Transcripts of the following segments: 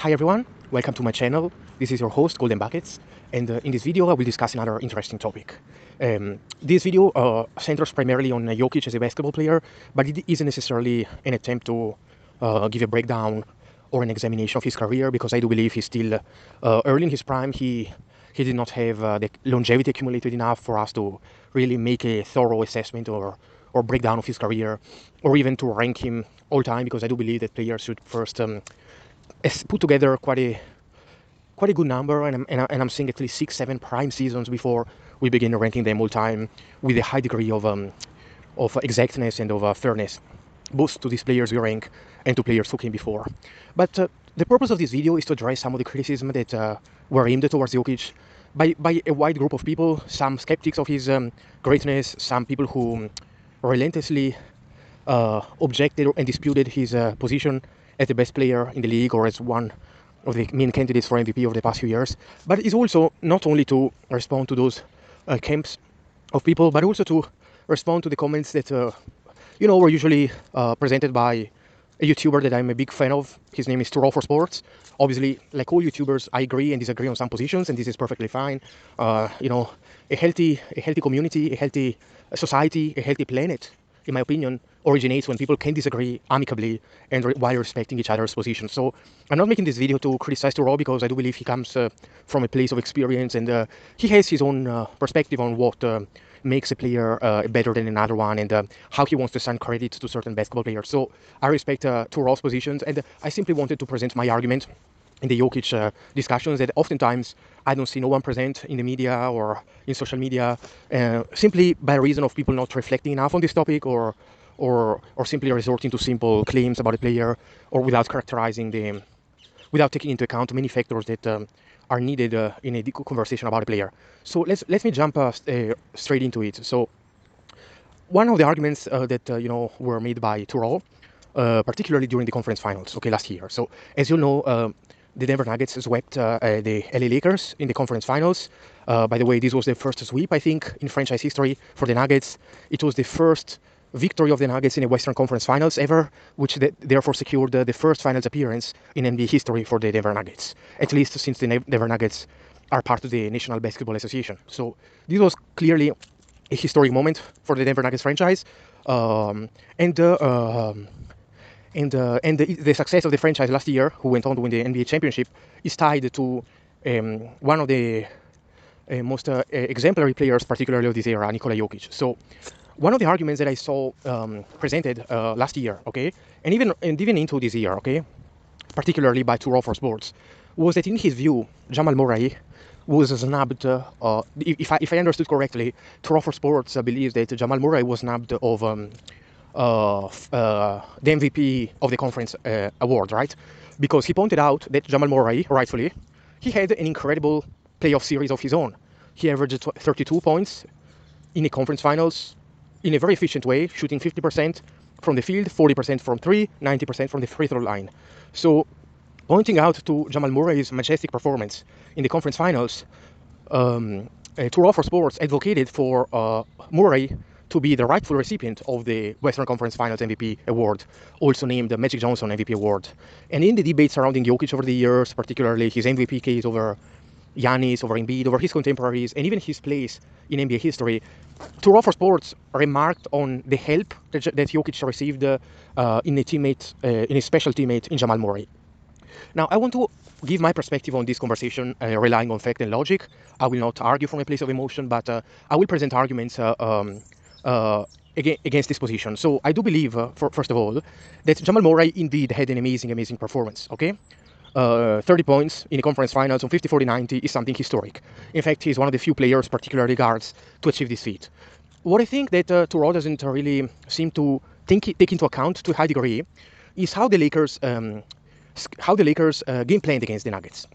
Hi everyone, welcome to my channel. This is your host Golden Buckets, and in this video I will discuss another interesting topic. This video centers primarily on Jokic as a basketball player, but it isn't necessarily an attempt to give a breakdown or an examination of his career, because I do believe he's still early in his prime. He did not have the longevity accumulated enough for us to really make a thorough assessment or breakdown of his career, or even to rank him all time, because I do believe that players should first put together quite a good number, and I'm saying at least 6, 7 prime seasons before we begin ranking them all time with a high degree of exactness and of fairness, both to these players we rank and to players who came before. But the purpose of this video is to address some of the criticism that were aimed towards Jokic by a wide group of people, some skeptics of his greatness, some people who relentlessly objected and disputed his position as the best player in the league, or as one of the main candidates for MVP over the past few years. But it's also not only to respond to those camps of people, but also to respond to the comments that were usually presented by a YouTuber that I'm a big fan of. His name is Turo for Sports. Obviously, like all YouTubers, I agree and disagree on some positions, and this is perfectly fine. A healthy community, a healthy society, a healthy planet, in my opinion, originates when people can disagree amicably and while respecting each other's positions. So I'm not making this video to criticize Turo, because I do believe he comes from a place of experience, and he has his own perspective on what makes a player better than another one, and how he wants to assign credit to certain basketball players. So I respect Turo's positions, and I simply wanted to present my argument in the Jokic discussions that oftentimes I don't see no one present in the media or in social media, simply by reason of people not reflecting enough on this topic, or simply resorting to simple claims about a player, or without taking into account many factors that are needed in a conversation about a player. So let me jump straight into it. So one of the arguments that were made by Turo, particularly during the conference finals, last year. So as you know, the Denver Nuggets swept the LA Lakers in the conference finals. By the way, this was the first sweep, I think, in franchise history for the Nuggets. It was the first victory of the Nuggets in a Western Conference Finals ever, which therefore secured the first finals appearance in NBA history for the Denver Nuggets, at least since the Denver Nuggets are part of the National Basketball Association. So this was clearly a historic moment for the Denver Nuggets franchise, and the success of the franchise last year, who went on to win the NBA championship, is tied to one of the most exemplary players, particularly of this era, Nikola Jokic. So one of the arguments that I saw presented last year, and even into this year, particularly by Turo for Sports, was that in his view, Jamal Murray was snubbed. If I understood correctly, Turo for Sports believes that Jamal Murray was snubbed of the MVP of the conference award, right? Because he pointed out that Jamal Murray, rightfully, he had an incredible playoff series of his own. He averaged 32 points in the conference finals in a very efficient way, shooting 50% from the field, 40% from three, 90% from the free throw line. So pointing out to Jamal Murray's majestic performance in the conference finals, Turo for Sports advocated for Murray to be the rightful recipient of the Western Conference Finals MVP award, also named the Magic Johnson MVP award. And in the debate surrounding Jokic over the years, particularly his MVP case over Giannis, over Embiid, over his contemporaries, and even his place in NBA history, Turo for Sports remarked on the help that Jokic received in a special teammate in Jamal Murray. Now, I want to give my perspective on this conversation, relying on fact and logic. I will not argue from a place of emotion, but I will present arguments against this position. So I do believe, first of all, that Jamal Murray indeed had an amazing performance, 30 points in the conference finals on 50, 40, 90 is something historic. In fact, he's one of the few players, particularly guards, to achieve this feat. What I think that Turo doesn't really seem to take into account to a high degree is how the Lakers game planned against the Nuggets.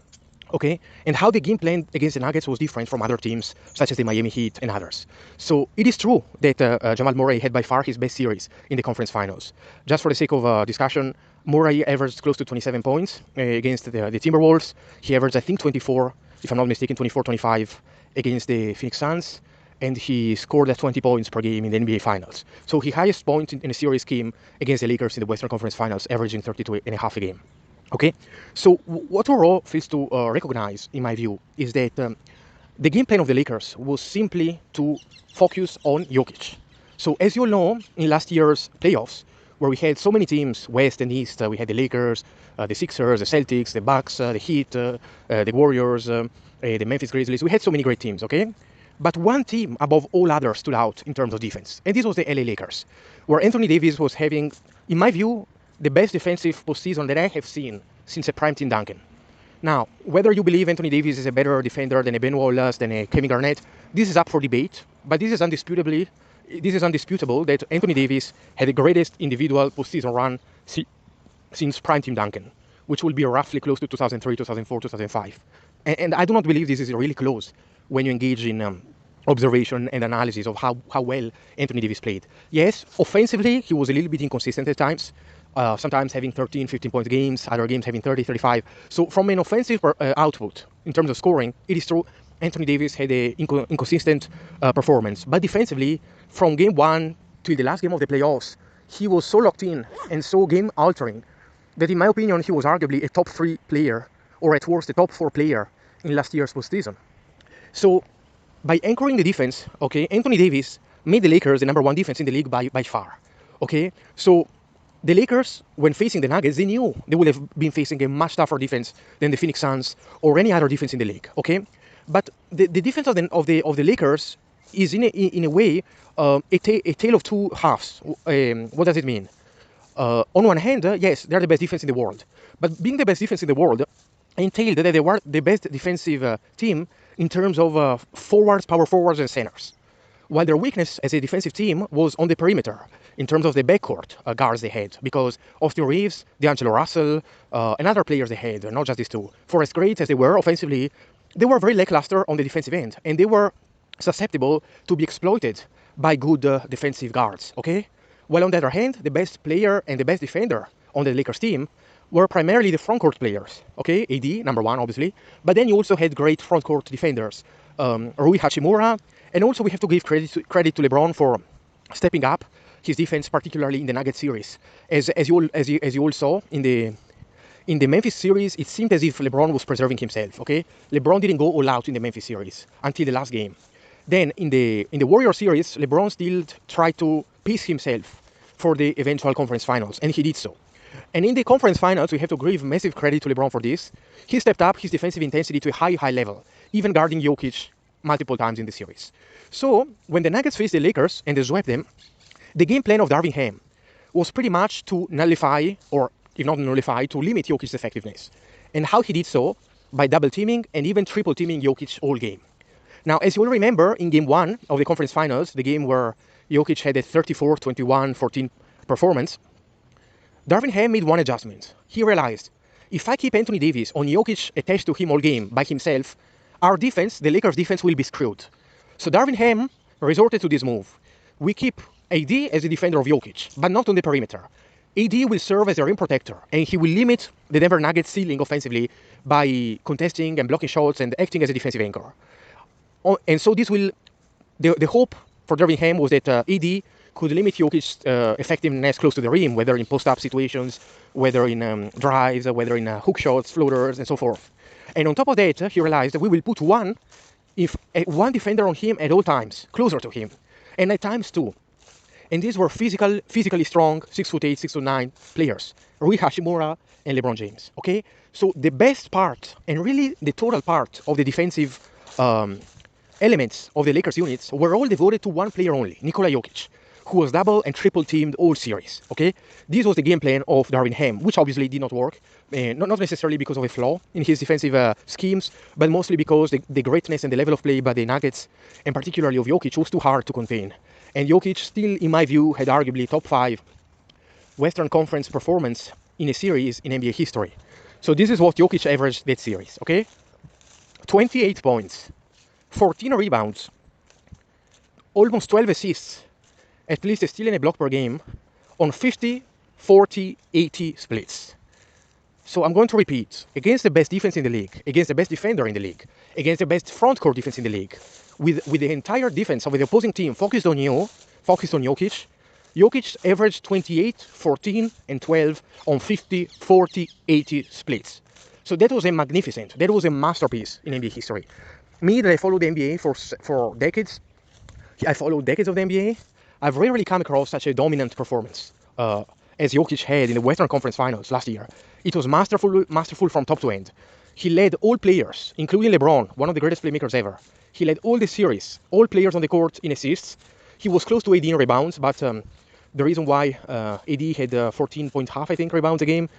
And how the game plan against the Nuggets was different from other teams, such as the Miami Heat and others. So it is true that Jamal Murray had by far his best series in the conference finals. Just for the sake of discussion, Murray averaged close to 27 points against the Timberwolves. He averaged, I think, 24, if I'm not mistaken, 24, 25 against the Phoenix Suns. And he scored at 20 points per game in the NBA Finals. So his highest point in a series came against the Lakers in the Western Conference Finals, averaging 32.5 a game. Okay, so what overall fails to recognize, in my view, is that the game plan of the Lakers was simply to focus on Jokic. So as you all know, in last year's playoffs, where we had so many teams, West and East, we had the Lakers, the Sixers, the Celtics, the Bucks, the Heat, the Warriors, the Memphis Grizzlies. We had so many great teams, okay? But one team above all others stood out in terms of defense, and this was the LA Lakers, where Anthony Davis was having, in my view, the best defensive postseason that I have seen since a prime Tim Duncan. Now, whether you believe Anthony Davis is a better defender than a Ben Wallace, than a Kevin Garnett, this is up for debate, but this is undisputable that Anthony Davis had the greatest individual postseason run since prime Tim Duncan, which will be roughly close to 2003, 2004, 2005. And I do not believe this is really close when you engage in observation and analysis of how well Anthony Davis played. Yes, offensively, he was a little bit inconsistent at times, sometimes having 13, 15 point games, other games having 30, 35. So from an offensive output, in terms of scoring, it is true Anthony Davis had an inconsistent performance. But defensively, from game one till the last game of the playoffs, he was so locked in and so game altering that in my opinion he was arguably a top 3 player, or at worst a top 4 player in last year's postseason. So by anchoring the defense, okay, Anthony Davis made the Lakers the number 1 defense in the league by far. Okay, so the Lakers, when facing the Nuggets, they knew they would have been facing a much tougher defense than the Phoenix Suns or any other defense in the league. Okay, but the defense of the Lakers is in a way a tale of two halves. What does it mean? On one hand, yes, they're the best defense in the world. But being the best defense in the world entailed that they were the best defensive team in terms of forwards, power forwards, and centers. While their weakness as a defensive team was on the perimeter, in terms of the backcourt guards they had, because Austin Reeves, D'Angelo Russell, and other players they had, not just these two. For as great as they were offensively, they were very lackluster on the defensive end, and they were susceptible to be exploited by good defensive guards, okay? While on the other hand, the best player and the best defender on the Lakers team were primarily the frontcourt players, okay? AD, number 1, obviously, but then you also had great frontcourt defenders, Rui Hachimura, and also we have to give credit to LeBron for stepping up his defense, particularly in the Nuggets series. As you all saw in the Memphis series, it seemed as if LeBron was preserving himself. Okay, LeBron didn't go all out in the Memphis series until the last game. Then in the Warriors series, LeBron still tried to pace himself for the eventual conference finals, and he did so. And in the conference finals, we have to give massive credit to LeBron for this. He stepped up his defensive intensity to a high level, even guarding Jokic multiple times in the series. So when the Nuggets faced the Lakers and they swept them, the game plan of Darvin Ham was pretty much to nullify, or if not nullify, to limit Jokic's effectiveness. And how he did so? By double teaming and even triple teaming Jokic all game. Now, as you all remember, in game 1 of the conference finals, the game where Jokic had a 34, 21, 14 performance, Darvin Ham made one adjustment. He realized, if I keep Anthony Davis on Jokic attached to him all game by himself, our defense, the Lakers defense, will be screwed. So Darvin Ham resorted to this move. We keep AD as a defender of Jokic, but not on the perimeter. AD will serve as a rim protector, and he will limit the Denver Nuggets' ceiling offensively by contesting and blocking shots and acting as a defensive anchor. And so this will, the hope for Darvin Ham was that AD could limit Jokic's effectiveness close to the rim, whether in post-up situations, whether in drives, whether in hook shots, floaters, and so forth. And on top of that, he realized that we will put one defender on him at all times, closer to him, and at times two. And these were physically strong, 6'8", 6'9" players, Rui Hachimura and LeBron James. Okay, so the best part and really the total part of the defensive elements of the Lakers units were all devoted to one player only, Nikola Jokic, who was double and triple teamed all series. Okay, this was the game plan of Darvin Ham, which obviously did not work, not necessarily because of a flaw in his defensive schemes, but mostly because the greatness and the level of play by the Nuggets, and particularly of Jokic, was too hard to contain. And Jokic still, in my view, had arguably top 5 Western Conference performance in a series in NBA history. So this is what Jokic averaged that series, okay? 28 points, 14 rebounds, almost 12 assists, at least a steal and a block per game, on 50, 40, 80 splits. So I'm going to repeat, against the best defense in the league, against the best defender in the league, against the best front court defense in the league, with the entire defense of the opposing team focused on Jokic, Jokic averaged 28, 14, and 12 on 50, 40, 80 splits. So that was a magnificent, that was a masterpiece in NBA history. Me, that I followed the NBA for decades, I followed decades of the NBA, I've rarely come across such a dominant performance as Jokic had in the Western Conference Finals last year. It was masterful from top to end. He led all players, including LeBron, one of the greatest playmakers ever. He led all the series, all players on the court in assists. He was close to AD in rebounds, but the reason why AD had 14.5, I think, rebounds a game,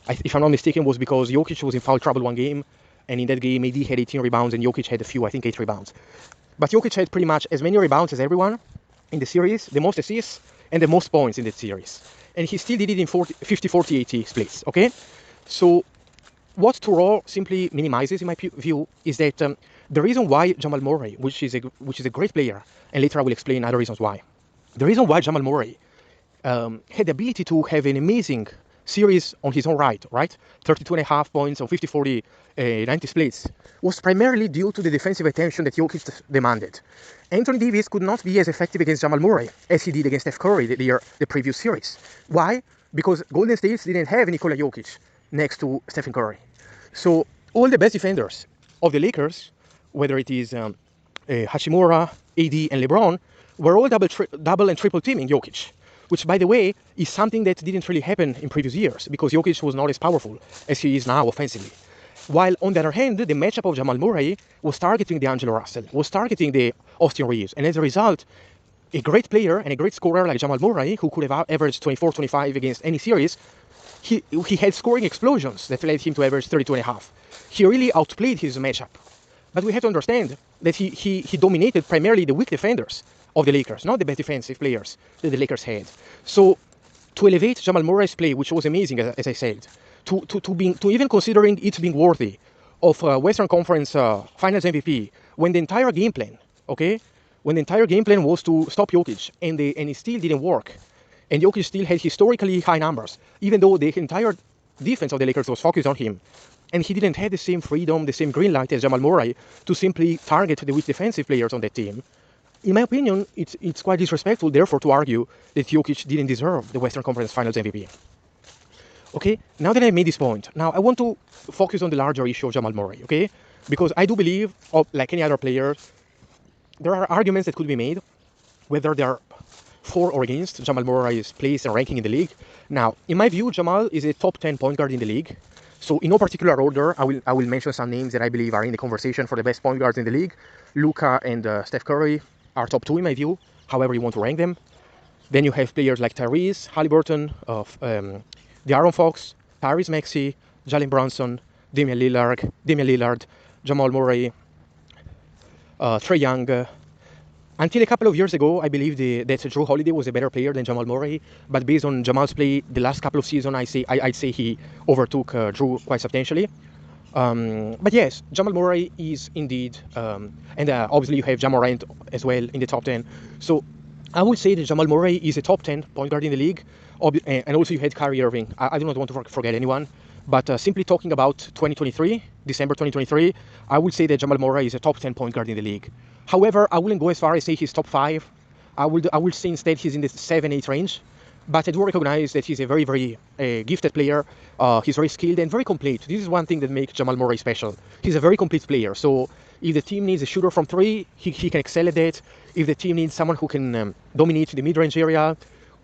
if I'm not mistaken, was because Jokic was in foul trouble one game, and in that game AD had 18 rebounds and Jokic had a few, I think 8 rebounds. But Jokic had pretty much as many rebounds as everyone in the series, the most assists, and the most points in the series. And he still did it in 50, 40, 80 splits, okay? So what Thoreau simply minimizes, in my view, is that the reason why Jamal Murray, which is a great player, and later I will explain other reasons why, the reason why Jamal Murray had the ability to have an amazing series on his own right, 32.5 points on 50, 40, 90 splits, was primarily due to the defensive attention that Jokic demanded. Anthony Davis could not be as effective against Jamal Murray as he did against Steph Curry the previous series. Why? Because Golden State didn't have Nikola Jokic next to Stephen Curry. So all the best defenders of the Lakers, whether it is Hachimura, AD, and LeBron, were all double and triple teaming Jokic, which, by the way, is something that didn't really happen in previous years because Jokic was not as powerful as he is now offensively. While, on the other hand, the matchup of Jamal Murray was targeting D'Angelo Russell, was targeting the Austin Reeves, and as a result, a great player and a great scorer like Jamal Murray, who could have averaged 24, 25 against any series, he had scoring explosions that led him to average 32.5. He really outplayed his matchup. But we have to understand that he dominated primarily the weak defenders of the Lakers, not the best defensive players that the Lakers had. So to elevate Jamal Murray's play, which was amazing, as I said, to even considering it being worthy of Western Conference Finals MVP, when the entire game plan, was to stop Jokic, and it still didn't work, and Jokic still had historically high numbers, even though the entire defense of the Lakers was focused on him, and he didn't have the same freedom, the same green light as Jamal Murray to simply target the weak defensive players on that team. In my opinion, it's quite disrespectful, therefore, to argue that Jokic didn't deserve the Western Conference Finals MVP. Okay, now that I made this point, now I want to focus on the larger issue of Jamal Murray, okay? Because I do believe, like any other player, there are arguments that could be made, whether they're for or against Jamal Murray's place and ranking in the league. Now, in my view, Jamal is a top 10 point guard in the league. So in no particular order, I will mention some names that I believe are in the conversation for the best point guards in the league. Luka and Steph Curry are top 2 in my view, however you want to rank them. Then you have players like Tyrese Halliburton, De'Aaron Fox, Tyrese Maxey, Jalen Brunson, Damian Lillard, Jamal Murray, Trae Young. Until a couple of years ago, I believed that Jrue Holiday was a better player than Jamal Murray. But based on Jamal's play the last couple of seasons, I'd say he overtook Jrue quite substantially. But yes, Jamal Murray is indeed, and obviously you have Ja Morant as well in the top 10. So I would say that Jamal Murray is a top 10 point guard in the league. And also you had Kyrie Irving. I do not want to forget anyone. But simply talking about 2023, December 2023, I would say that Jamal Murray is a top 10 point guard in the league. However, I wouldn't go as far as say he's top 5. I would say instead he's in the 7-8 range. But I do recognize that he's a very, very gifted player. He's very skilled and very complete. This is one thing that makes Jamal Murray special. He's a very complete player. So if the team needs a shooter from 3, he can excel at that. If the team needs someone who can dominate the mid-range area,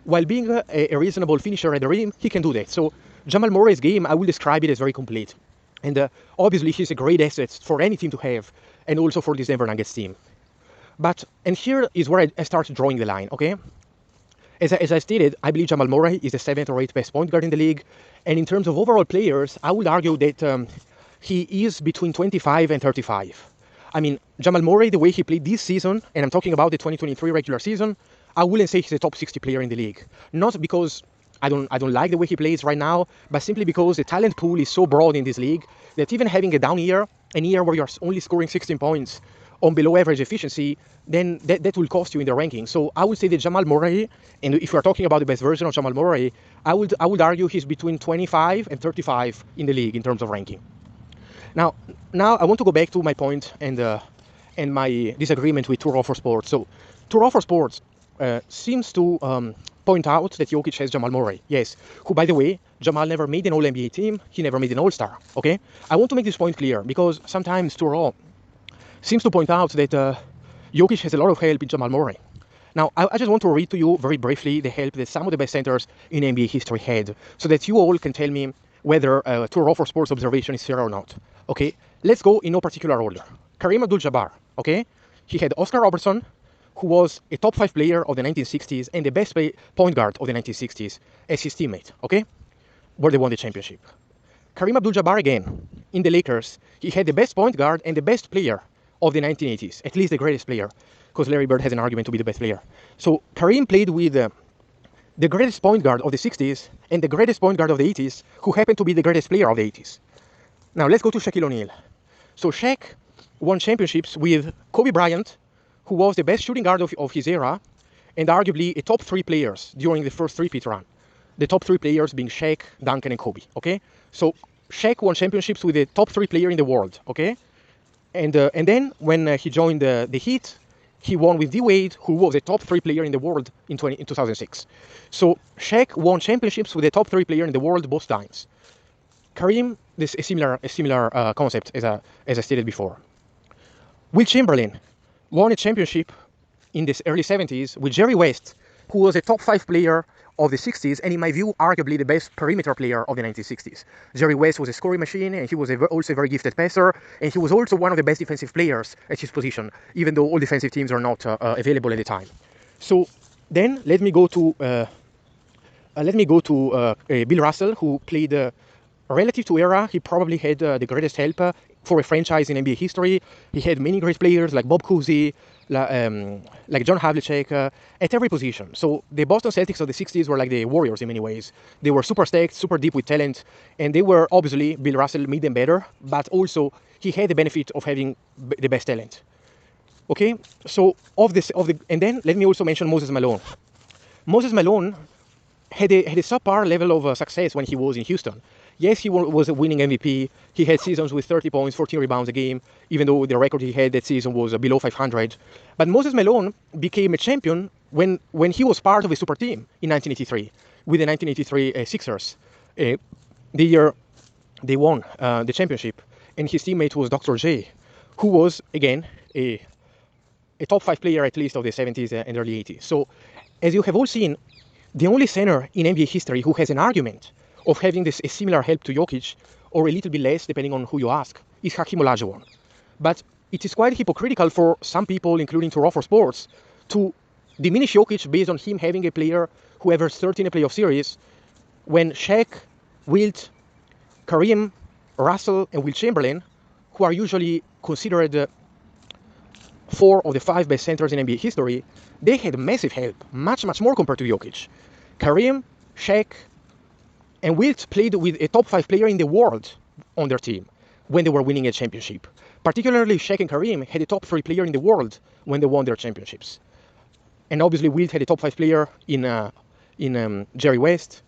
while being a reasonable finisher at the rim, he can do that. So Jamal Murray's game, I will describe it as very complete. And obviously he's a great asset for any team to have, and also for this Denver Nuggets team. And here is where I start drawing the line, okay? As I stated, I believe Jamal Murray is the 7th or 8th best point guard in the league. And in terms of overall players, I would argue that he is between 25 and 35. I mean, Jamal Murray, the way he played this season, and I'm talking about the 2023 regular season, I wouldn't say he's a top 60 player in the league. Not because I don't like the way he plays right now, but simply because the talent pool is so broad in this league that even having a down year, an year where you're only scoring 16 points on below average efficiency, then that will cost you in the ranking. So I would say that Jamal Murray, and if we're talking about the best version of Jamal Murray, I would argue he's between 25 and 35 in the league in terms of ranking. Now I want to go back to my point and my disagreement with Tour for Sports. So Tour for Sports seems to point out that Jokic has Jamal Murray. Yes, who, by the way, Jamal never made an All-NBA team. He never made an All-Star, okay? I want to make this point clear because sometimes Turo seems to point out that Jokic has a lot of help in Jamal Murray. Now, I just want to read to you very briefly the help that some of the best centers in NBA history had, so that you all can tell me whether Turo for sports observation is fair or not. Okay, let's go in no particular order. Kareem Abdul-Jabbar, okay? He had Oscar Robertson, who was a top 5 player of the 1960s and the best point guard of the 1960s as his teammate, okay? Where they won the championship. Kareem Abdul-Jabbar again, in the Lakers, he had the best point guard and the best player of the 1980s, at least the greatest player, because Larry Bird has an argument to be the best player. So Kareem played with the greatest point guard of the 60s and the greatest point guard of the 80s, who happened to be the greatest player of the 80s. Now let's go to Shaquille O'Neal. So Shaq won championships with Kobe Bryant, who was the best shooting guard of his era, and arguably a top 3 players during the first three-peat run. The top 3 players being Shaq, Duncan, and Kobe, okay? So Shaq won championships with the top 3 player in the world, okay? And then when he joined the Heat, he won with D Wade, who was a top 3 player in the world in 2006. So Shaq won championships with the top 3 player in the world both times. Kareem, this is a similar concept as I stated before. Will Chamberlain won a championship in the early 70s with Jerry West, who was a top 5 player of the 60s, and in my view, arguably the best perimeter player of the 1960s. Jerry West was a scoring machine, and he was also a very gifted passer, and he was also one of the best defensive players at his position, even though all defensive teams are not available at the time. So then let me go to Bill Russell, who played relative to era. He probably had the greatest help for a franchise in NBA history. He had many great players like Bob Cousy, like John Havlicek, at every position. So the Boston Celtics of the 60s were like the Warriors in many ways. They were super stacked, super deep with talent, and they were obviously, Bill Russell made them better, but also he had the benefit of having the best talent. Okay, so and then let me also mention Moses Malone. Moses Malone had a subpar level of success when he was in Houston. Yes, he was a winning MVP. He had seasons with 30 points, 14 rebounds a game, even though the record he had that season was below 500. But Moses Malone became a champion when he was part of a super team in 1983, with the 1983 Sixers. The year they won the championship, and his teammate was Dr. J, who was, again, a top 5 player at least of the 70s and early 80s. So, as you have all seen, the only center in NBA history who has an argument of having a similar help to Jokic, or a little bit less, depending on who you ask, is Hakeem Olajuwon. But it is quite hypocritical for some people, including Turo for Sports, to diminish Jokic based on him having a player who averaged 30 in a playoff series, when Shaq, Wilt, Kareem, Russell, and Will Chamberlain, who are usually considered 4 of the 5 best centers in NBA history, they had massive help, much more compared to Jokic. Kareem, Shaq, and Wilt played with a top 5 player in the world on their team when they were winning a championship. Particularly, Shaq and Kareem had a top 3 player in the world when they won their championships. And obviously, Wilt had a top 5 player in Jerry West,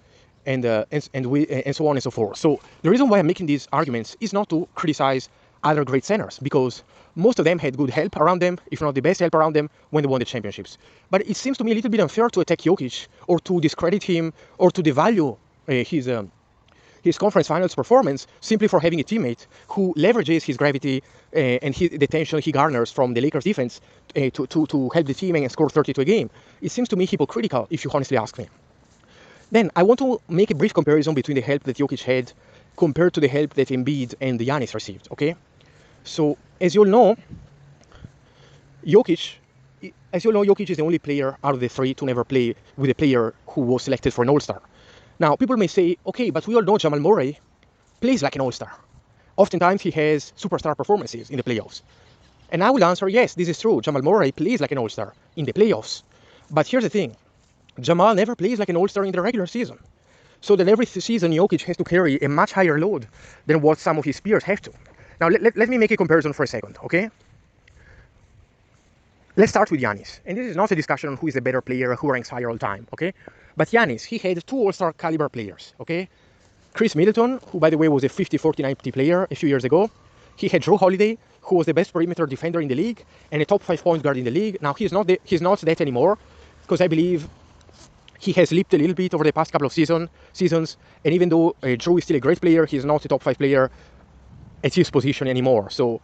and so on and so forth. So the reason why I'm making these arguments is not to criticize other great centers, because most of them had good help around them, if not the best help around them, when they won the championships. But it seems to me a little bit unfair to attack Jokic, or to discredit him, or to devalue his conference finals performance simply for having a teammate who leverages his gravity and the tension he garners from the Lakers defense to help the team and score 32 a game. It seems to me hypocritical, if you honestly ask me. Then I want to make a brief comparison between the help that Jokic had compared to the help that Embiid and Giannis received, okay? So, as you all know, Jokic is the only player out of the 3 to never play with a player who was selected for an All-Star. Now, people may say, okay, but we all know Jamal Murray plays like an All-Star. Oftentimes, he has superstar performances in the playoffs. And I will answer, yes, this is true. Jamal Murray plays like an All-Star in the playoffs. But here's the thing. Jamal never plays like an All-Star in the regular season. So that every season, Jokic has to carry a much higher load than what some of his peers have to. Now, let me make a comparison for a second, okay? Let's start with Giannis. And this is not a discussion on who is the better player, who ranks higher all time, okay? But Giannis, he had 2 All-Star caliber players, okay? Chris Middleton, who, by the way, was a 50, 40, 90 player a few years ago. He had Drew Holiday, who was the best perimeter defender in the league and a top 5 point guard in the league. Now, he's not that anymore, because I believe he has slipped a little bit over the past couple of seasons, and even though Drew is still a great player, he's not a top 5 player at his position anymore. So,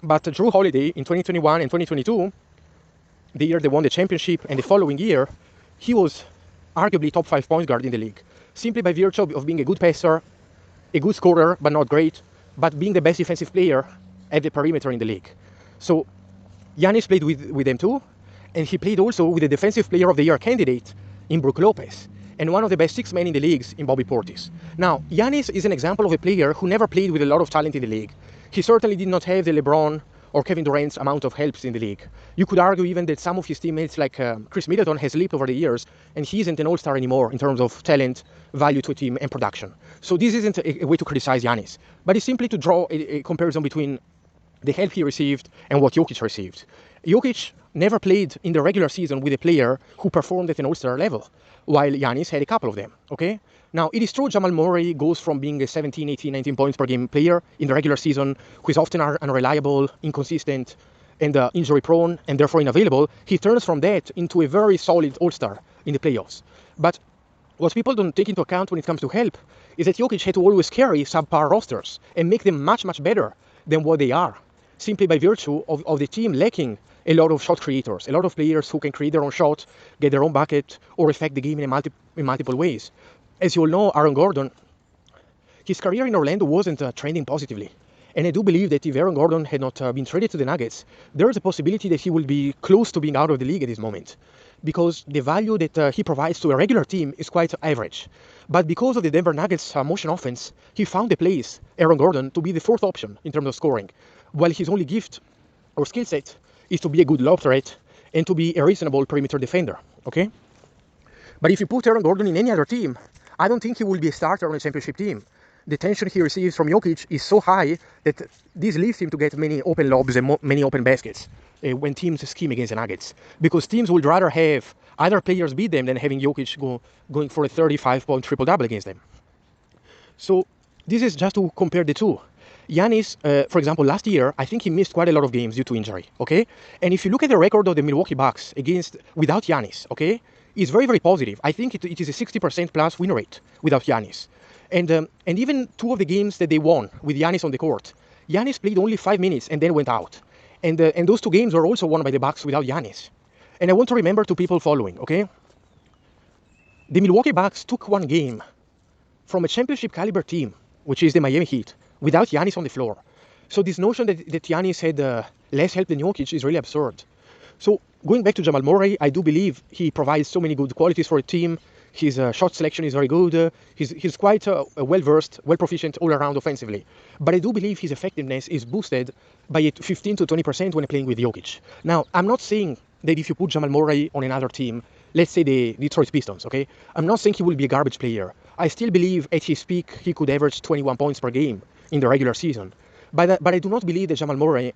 but Drew Holiday in 2021 and 2022, the year they won the championship, and the following year, he was arguably top 5 point guard in the league, simply by virtue of being a good passer, a good scorer, but not great, but being the best defensive player at the perimeter in the league. So Giannis played with them too, and he played also with the Defensive Player of the Year candidate in Brook Lopez, and one of the best 6 men in the leagues in Bobby Portis. Now, Giannis is an example of a player who never played with a lot of talent in the league. He certainly did not have the LeBron or Kevin Durant's amount of helps in the league. You could argue even that some of his teammates, like Chris Middleton, has slipped over the years, and he isn't an all-star anymore in terms of talent, value to a team, and production. So this isn't a way to criticize Giannis, but it's simply to draw a comparison between the help he received and what Jokic received. Jokic never played in the regular season with a player who performed at an all-star level, while Giannis had a couple of them, okay? Now, it is true Jamal Murray goes from being a 17, 18, 19 points per game player in the regular season, who is often unreliable, inconsistent, and injury-prone, and therefore unavailable. He turns from that into a very solid all-star in the playoffs. But what people don't take into account when it comes to help is that Jokic had to always carry subpar rosters and make them much, much better than what they are, simply by virtue of the team lacking a lot of shot creators, a lot of players who can create their own shot, get their own bucket, or affect the game in multiple ways. As you all know, Aaron Gordon, his career in Orlando wasn't trending positively. And I do believe that if Aaron Gordon had not been traded to the Nuggets, there is a possibility that he will be close to being out of the league at this moment, because the value that he provides to a regular team is quite average. But because of the Denver Nuggets motion offense, he found a place, Aaron Gordon, to be the 4th option in terms of scoring, while his only gift or skill set is to be a good lob threat and to be a reasonable perimeter defender, okay? But if you put Aaron Gordon in any other team, I don't think he will be a starter on a championship team. The tension he receives from Jokic is so high that this leaves him to get many open lobs and many open baskets when teams scheme against the Nuggets. Because teams would rather have other players beat them than having Jokic going for a 35-point triple-double against them. So this is just to compare the two. Giannis, for example, last year, I think he missed quite a lot of games due to injury, okay? And if you look at the record of the Milwaukee Bucks without Giannis, okay, it's very, very positive. I think it is a 60% plus win rate without Giannis. And even 2 of the games that they won with Giannis on the court, Giannis played only 5 minutes and then went out. And those 2 games were also won by the Bucks without Giannis. And I want to remember to people following, okay? The Milwaukee Bucks took 1 game from a championship caliber team, which is the Miami Heat, without Giannis on the floor. So this notion that Giannis had less help than Jokic is really absurd. So going back to Jamal Murray, I do believe he provides so many good qualities for a team. His shot selection is very good. He's quite well-versed, well-proficient all around offensively. But I do believe his effectiveness is boosted by 15 to 20% when playing with Jokic. Now, I'm not saying that if you put Jamal Murray on another team, let's say the Detroit Pistons, okay? I'm not saying he will be a garbage player. I still believe at his peak he could average 21 points per game in the regular season. But I do not believe that Jamal Murray,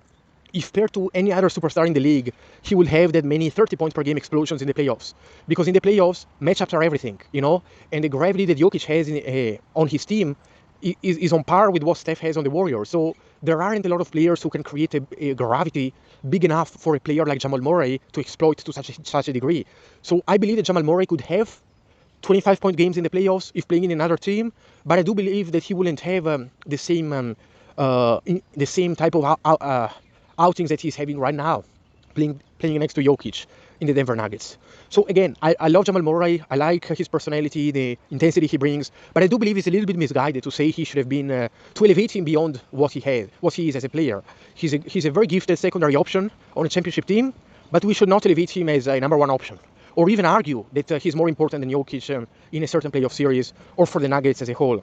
if paired to any other superstar in the league, he will have that many 30 points per game explosions in the playoffs. Because in the playoffs, matchups are everything, you know? And the gravity that Jokic has on his team is on par with what Steph has on the Warriors. So there aren't a lot of players who can create a gravity big enough for a player like Jamal Murray to exploit to such a degree. So I believe that Jamal Murray could have 25-point games in the playoffs if playing in another team, but I do believe that he wouldn't have the same type of outings that he's having right now, playing next to Jokic in the Denver Nuggets. So again, I love Jamal Murray. I like his personality, the intensity he brings, but I do believe it's a little bit misguided to say he should have been to elevate him beyond what he is as a player. He's a very gifted secondary option on a championship team, but we should not elevate him as a number 1 option, or even argue that he's more important than Jokic in a certain playoff series or for the Nuggets as a whole.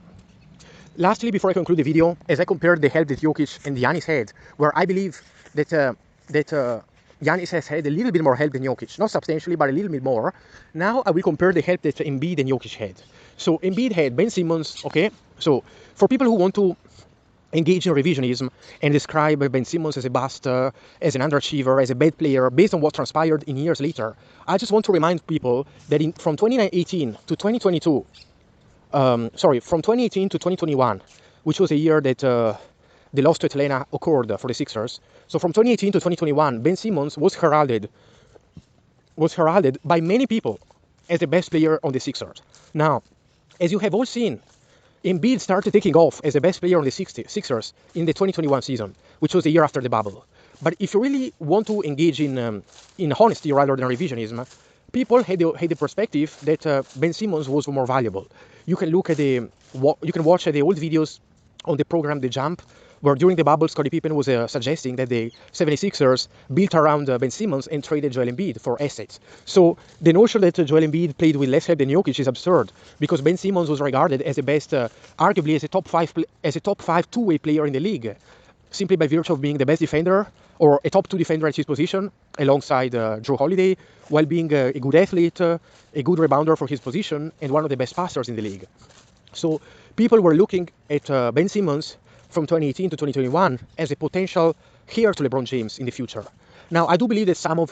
Lastly, before I conclude the video, as I compared the help that Jokic and Giannis had, where I believe that Giannis has had a little bit more help than Jokic, not substantially, but a little bit more. Now I will compare the help that Embiid and Jokic had. So Embiid had Ben Simmons, okay? So for people who want to engage in revisionism and describe Ben Simmons as a bust, as an underachiever, as a bad player, based on what transpired in years later, I just want to remind people that from 2018 to 2022, from 2018 to 2021, which was a year that the loss to Atlanta occurred for the Sixers. So from 2018 to 2021, Ben Simmons was heralded by many people as the best player on the Sixers. Now, as you have all seen, Embiid started taking off as the best player on the Sixers in the 2021 season, which was the year after the bubble. But if you really want to engage in honesty rather than revisionism, people had the perspective that Ben Simmons was more valuable. You can look at you can watch the old videos on the program The Jump, where during the bubble, Scottie Pippen was suggesting that the 76ers built around Ben Simmons and traded Joel Embiid for assets. So the notion that Joel Embiid played with less help than Jokic is absurd, because Ben Simmons was regarded as the best, arguably as a top five two-way player in the league, simply by virtue of being the best defender or a top two defender at his position, alongside Drew Holiday, while being a good athlete, a good rebounder for his position, and one of the best passers in the league. So people were looking at Ben Simmons from 2018 to 2021 as a potential heir to LeBron James in the future. Now, I do believe that some of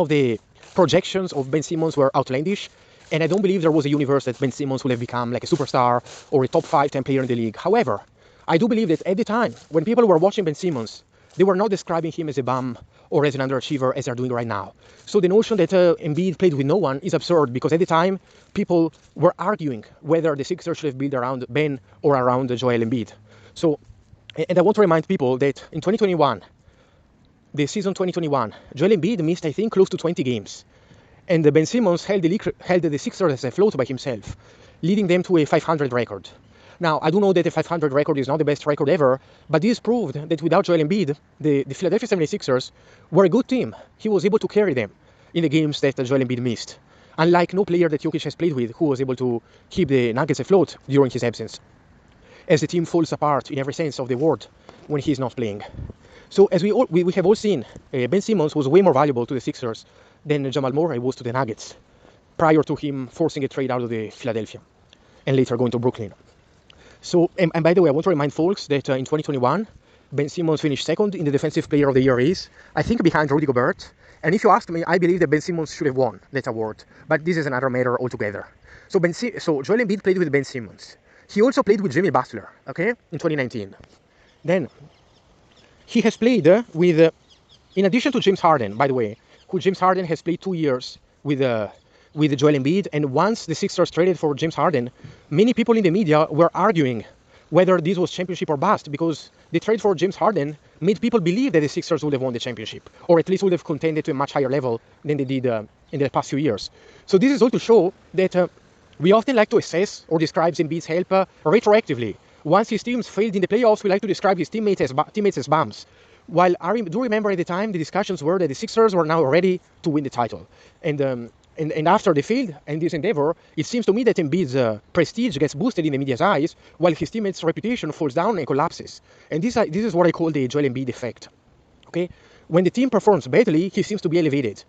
the projections of Ben Simmons were outlandish, and I don't believe there was a universe that Ben Simmons would have become like a superstar or a top 5-10 player in the league. However, I do believe that at the time, when people were watching Ben Simmons, they were not describing him as a bum or as an underachiever as they're doing right now. So the notion that Embiid played with no one is absurd, because at the time, people were arguing whether the Sixers should have built around Ben or around Joel Embiid. So, and I want to remind people that in 2021, the season 2021, Joel Embiid missed, I think, close to 20 games. And Ben Simmons held the Sixers afloat by himself, leading them to a 500 record. Now, I do know that the 500 record is not the best record ever, but this proved that without Joel Embiid, the Philadelphia 76ers were a good team. He was able to carry them in the games that Joel Embiid missed, unlike no player that Jokic has played with who was able to keep the Nuggets afloat during his absence, as the team falls apart in every sense of the word when he's not playing. So as we have all seen, Ben Simmons was way more valuable to the Sixers than Jamal Murray was to the Nuggets, prior to him forcing a trade out of the Philadelphia and later going to Brooklyn. So, and by the way, I want to remind folks that in 2021, Ben Simmons finished second in the Defensive Player of the Year race, I think behind Rudy Gobert. And if you ask me, I believe that Ben Simmons should have won that award. But this is another matter altogether. So Joel Embiid played with Ben Simmons. He also played with Jimmy Butler, okay, in 2019. Then he has played in addition to James Harden, by the way, who James Harden has played 2 years with Joel Embiid, and once the Sixers traded for James Harden, many people in the media were arguing whether this was championship or bust, because the trade for James Harden made people believe that the Sixers would have won the championship, or at least would have contended to a much higher level than they did in the past few years. So this is all to show that we often like to assess or describe Embiid's help retroactively. Once his teams failed in the playoffs, we like to describe his teammates as bums. While I do remember at the time, the discussions were that the Sixers were now ready to win the title. And after the field and this endeavor, it seems to me that Embiid's prestige gets boosted in the media's eyes, while his teammates' reputation falls down and collapses. And this is what I call the Joel Embiid effect. Okay, when the team performs badly, he seems to be elevated.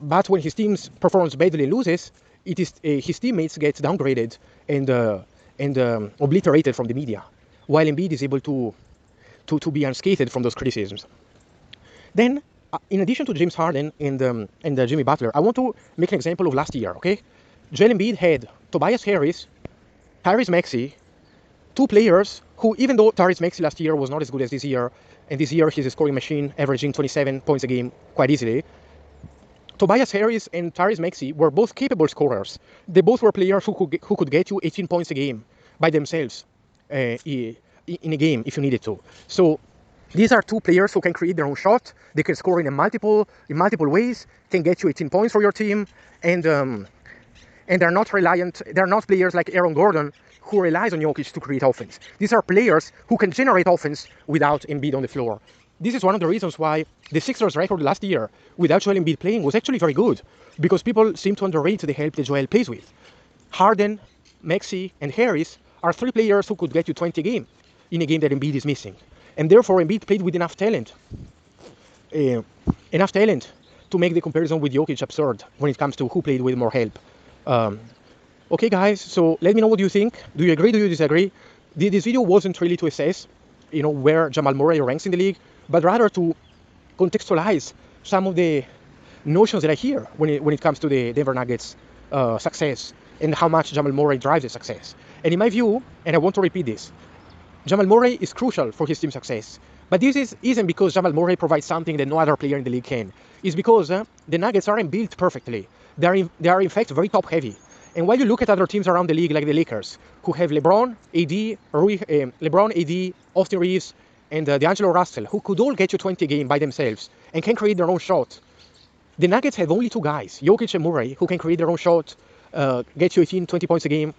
But when his team performs badly and loses, it is his teammates get downgraded and obliterated from the media, while Embiid is able to be unscathed from those criticisms. Then, in addition to James Harden and Jimmy Butler, I want to make an example of last year, okay? Joel Embiid had Tobias Harris, Tyrese Maxey, two players who, even though Tyrese Maxey last year was not as good as this year, and this year he's a scoring machine, averaging 27 points a game quite easily, Tobias Harris and Tyrese Maxey were both capable scorers. They both were players who could get you 18 points a game by themselves in a game if you needed to. So these are two players who can create their own shot. They can score in multiple ways, can get you 18 points for your team, and they're not reliant. They're not players like Aaron Gordon, who relies on Jokic to create offense. These are players who can generate offense without Embiid on the floor. This is one of the reasons why the Sixers' record last year without Joel Embiid playing was actually very good, because people seem to underrate the help that Joel plays with. Harden, Maxey, and Harris are three players who could get you 20 games in a game that Embiid is missing. And therefore, Embiid played with enough talent to make the comparison with Jokic absurd when it comes to who played with more help. Okay, guys, so let me know what you think. Do you agree? Do you disagree? This video wasn't really to assess, where Jamal Murray ranks in the league, but rather to contextualize some of the notions that I hear when it comes to the Denver Nuggets success and how much Jamal Murray drives the success. And in my view, and I want to repeat this, Jamal Murray is crucial for his team's success. But this isn't because Jamal Murray provides something that no other player in the league can. It's because the Nuggets aren't built perfectly. they are in fact very top heavy. And while you look at other teams around the league, like the Lakers, who have LeBron, AD, Austin Reeves, and D'Angelo Russell, who could all get you 20 a game by themselves and can create their own shot. The Nuggets have only two guys, Jokic and Murray, who can create their own shot, get you 18, 20 points a game,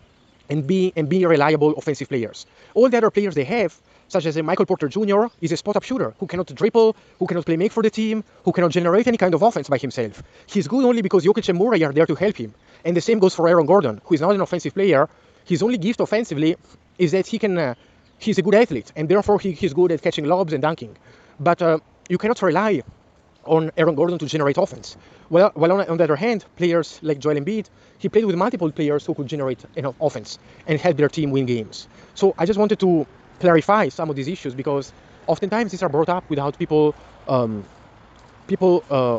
and be reliable offensive players. All the other players they have, such as Michael Porter Jr., is a spot-up shooter who cannot dribble, who cannot play make for the team, who cannot generate any kind of offense by himself. He's good only because Jokic and Murray are there to help him. And the same goes for Aaron Gordon, who is not an offensive player. His only gift offensively is that he's a good athlete, and therefore he's good at catching lobs and dunking. But you cannot rely on Aaron Gordon to generate offense. Well, on the other hand, players like Joel Embiid, he played with multiple players who could generate enough offense and help their team win games. So I just wanted to clarify some of these issues, because oftentimes these are brought up without people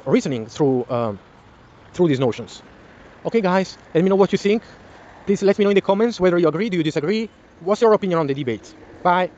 reasoning through these notions. Okay, guys, let me know what you think. Please let me know in the comments whether you agree, do you disagree, what's your opinion on the debate. Bye.